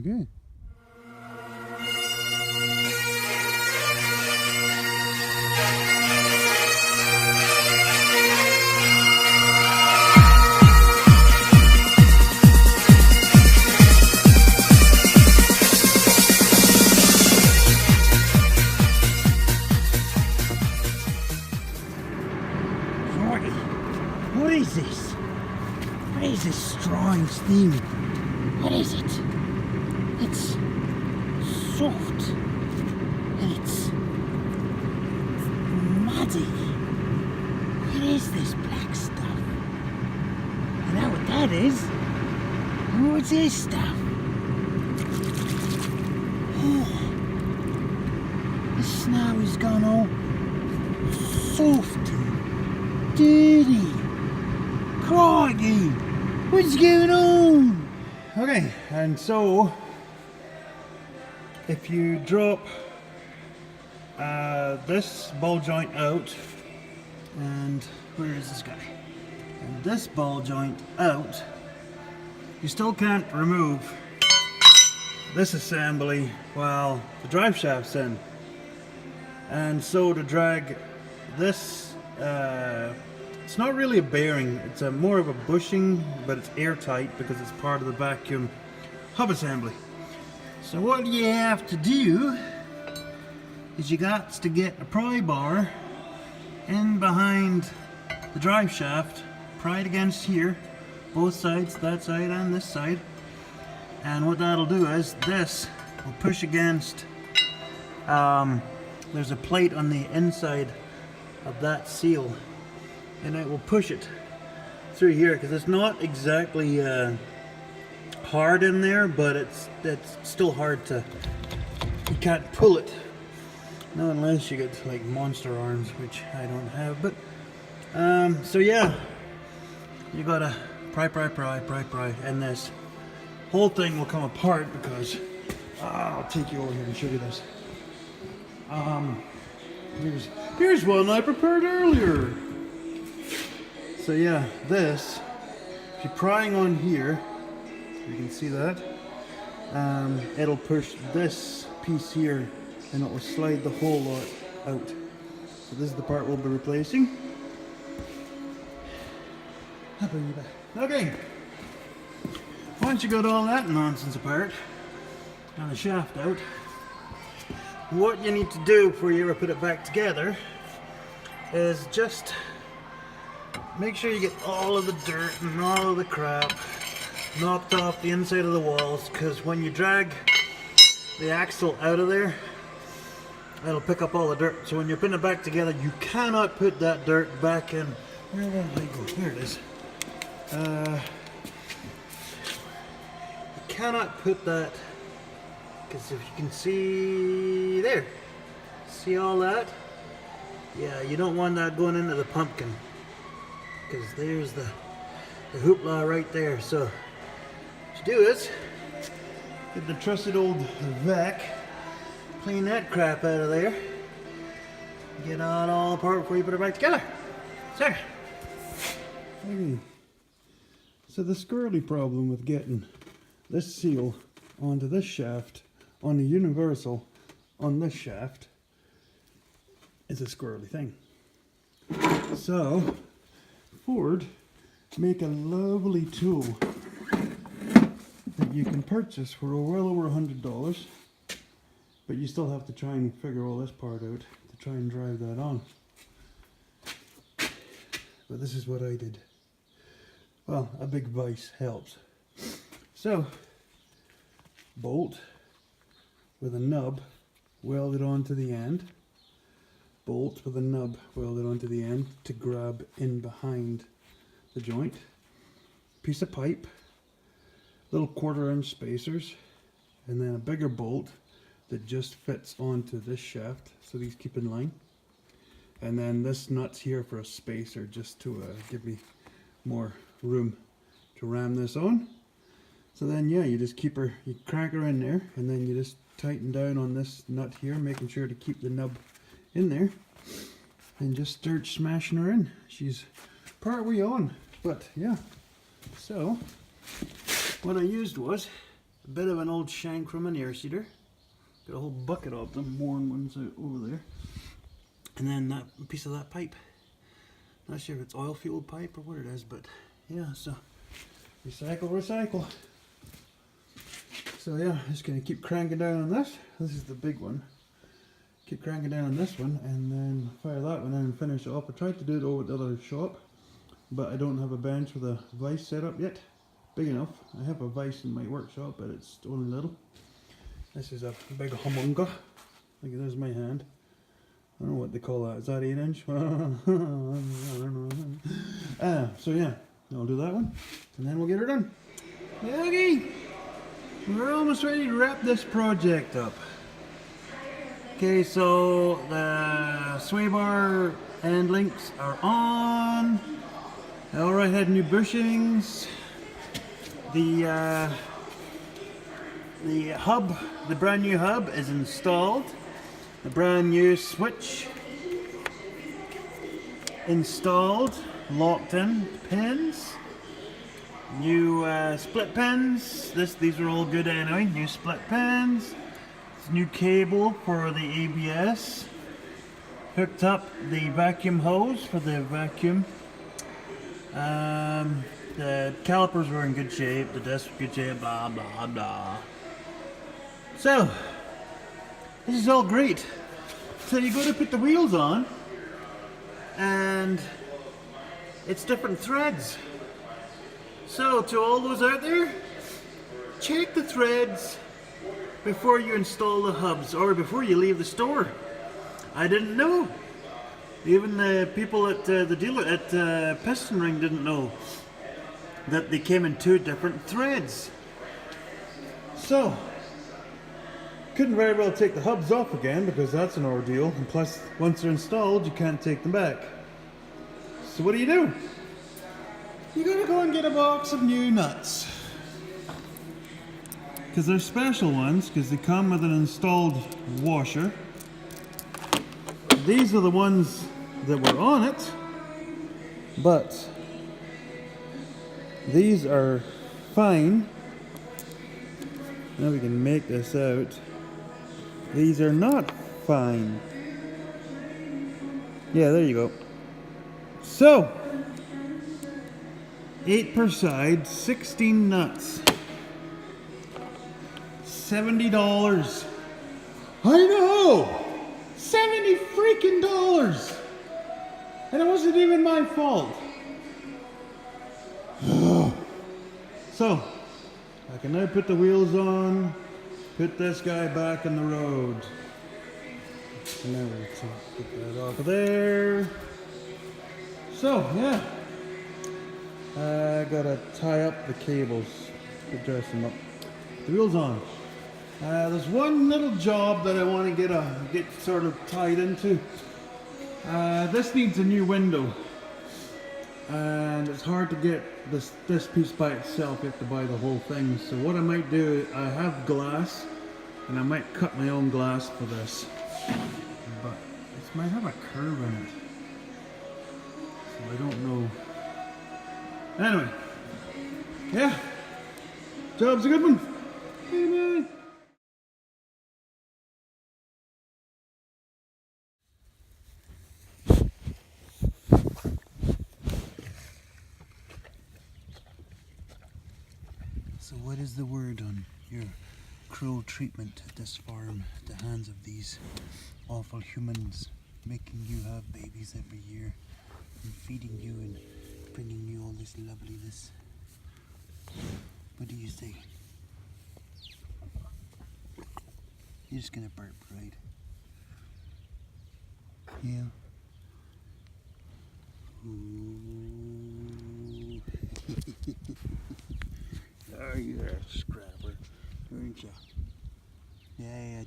Okay. What is this? What is this strange thing? What is it? It's soft and it's muddy. What is this black stuff? I know what that is. What's this stuff? The snow has gone all soft and dirty. Crikey! What's going on? Okay, and so if you drop this ball joint out, and where is this guy? And this ball joint out, you still can't remove this assembly while the drive shaft's in. And so to drag this, it's not really a bearing, it's more of a bushing, but it's airtight because it's part of the vacuum hub assembly. So what you have to do is you got to get a pry bar in behind the drive shaft, pry it against here, both sides, that side and this side. And what that'll do is this will push against, there's a plate on the inside of that seal, and it will push it through here because it's not exactly hard in there, but it's still hard to, you can't pull it. Not unless you get like monster arms, which I don't have. But so yeah, you gotta pry, and this whole thing will come apart because I'll take you over here and show you this. Here's one I prepared earlier. So yeah, this, if you're prying on here, you can see that, it'll push this piece here and it will slide the whole lot out. So this is the part we'll be replacing. I'll bring you back. Okay, once you got all that nonsense apart and the shaft out, what you need to do before you ever put it back together is just make sure you get all of the dirt and all of the crap knocked off the inside of the walls, because when you drag the axle out of there, it'll pick up all the dirt. So when you're putting it back together, you cannot put that dirt back in. Where did I go? There it is. You cannot put that, because if you can see there, see all that? Yeah, you don't want that going into the pumpkin, because there's the hoopla right there. So what you do is get the trusted old vac, clean that crap out of there, get it all apart before you put it back together. So, okay. So the squirrely problem with getting this seal onto this shaft, on the universal on this shaft, is a squirrely thing. So Ford make a lovely tool that you can purchase for well over $100, but you still have to try and figure all this part out to try and drive that on. But this is what I did. Well, a big vise helps. So, bolt with a nub welded onto the end, bolt with a nub welded onto the end to grab in behind the joint, piece of pipe, little 1/4 inch spacers, and then a bigger bolt that just fits onto this shaft, so these keep in line. And then this nut's here for a spacer, just to give me more room to ram this on. So then yeah, you just keep her, you crank her in there, and then you just tighten down on this nut here, making sure to keep the nub in there, and just start smashing her in. She's partway on, but yeah. So what I used was a bit of an old shank from an air seeder. Got a whole bucket of them, worn ones out over there. And then that piece of that pipe. Not sure if it's oil fueled pipe or what it is, but yeah, so recycle, recycle. So yeah, just gonna keep cranking down on this. This is the big one. Keep cranking down on this one and then fire that one in and finish it up. I tried to do it over at the other shop, but I don't have a bench with a vise set up yet. Big enough. I have a vise in my workshop, but it's only little. This is a big humunga. Look, there's my hand. I don't know what they call that. Is that 8 inch? I don't know. So yeah, I'll do that one and then we'll get her done. Okay, we're almost ready to wrap this project up. Okay, so the sway bar end links are on. Alright, had new bushings. The hub, the brand new hub is installed. The brand new switch installed, locked in pins. New split pins. These are all good anyway. New split pins. New cable for the ABS. Hooked up the vacuum hose for the vacuum. The calipers were in good shape. The discs were in good shape. Blah blah blah. So this is all great. So you go to put the wheels on, and it's different threads. So to all those out there, check the threads before you install the hubs or before you leave the store. I didn't know. Even the people at the dealer at Piston Ring didn't know that they came in 2 different threads. So couldn't very well take the hubs off again because that's an ordeal, and plus once they're installed you can't take them back. So what do? You gotta go and get a box of new nuts. Because they're special ones, because they come with an installed washer. These are the ones that were on it, but these are fine. Now we can make this out. These are not fine. Yeah, there you go. So 8 per side, 16 nuts. $70. I know! $70 freaking dollars! And it wasn't even my fault. So, I can now put the wheels on, put this guy back on the road. And now we'll get that off of there. So, yeah. I gotta tie up the cables to dress them up. The wheels on. There's one little job that I want to get sort of tied into. This needs a new window, and it's hard to get this piece by itself. You have to buy the whole thing. So what I might do, I have glass, and I might cut my own glass for this. But it might have a curve in it, so I don't know. Anyway, yeah, job's a good one. Amen. So what is the word on your cruel treatment at this farm at the hands of these awful humans, making you have babies every year and feeding you and bringing you all this loveliness? What do you say? You're just gonna burp, right? Yeah. Ooh. Oh, you're a scrapper, aren't you? Yeah,